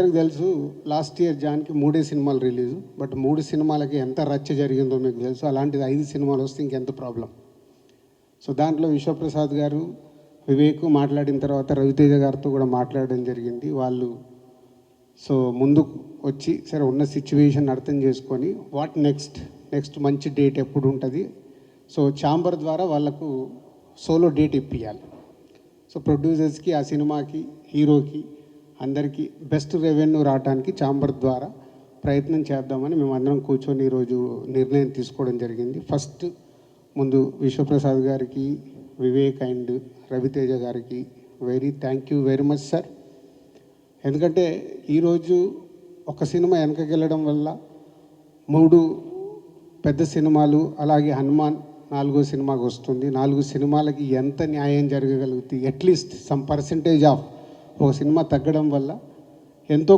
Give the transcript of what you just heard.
అందరికి తెలుసు last year జాన్కి 3 సినిమాలు రిలీజు. బట్ 3 సినిమాలకి ఎంత రచ్చ జరిగిందో మీకు తెలుసు. అలాంటిది 5 సినిమాలు వస్తే ఇంకెంత ప్రాబ్లం. సో దాంట్లో విశ్వప్రసాద్ గారు, వివేక్ మాట్లాడిన తర్వాత రవితేజ గారితో కూడా మాట్లాడడం జరిగింది. వాళ్ళు సో ముందుకు వచ్చి సరే ఉన్న సిచ్యువేషన్ అర్థం చేసుకొని వాట్ నెక్స్ట్ మంచి డేట్ ఎప్పుడు ఉంటుంది, సో ఛాంబర్ ద్వారా వాళ్ళకు సోలో డేట్ ఇప్పించాలి. సో ప్రొడ్యూసర్స్కి, ఆ సినిమాకి, హీరోకి అందరికీ బెస్ట్ రెవెన్యూ రావడానికి ఛాంబర్ ద్వారా ప్రయత్నం చేద్దామని మేమందరం కూర్చొని ఈరోజు నిర్ణయం తీసుకోవడం జరిగింది. ఫస్ట్ ముందు విశ్వప్రసాద్ గారికి, వివేక్ అండ్ రవితేజ గారికి thank you very much sir. ఎందుకంటే ఈరోజు ఒక సినిమా వెనకకి వెళ్ళడం వల్ల 3 పెద్ద సినిమాలు, అలాగే హనుమాన్ 4వ సినిమాకి వస్తుంది. 4 సినిమాలకి ఎంత న్యాయం జరగగలుగుతుంది? అట్లీస్ట్ సమ్ పర్సంటేజ్ ఆఫ్ ఒక సినిమా తగ్గడం వల్ల ఎంతో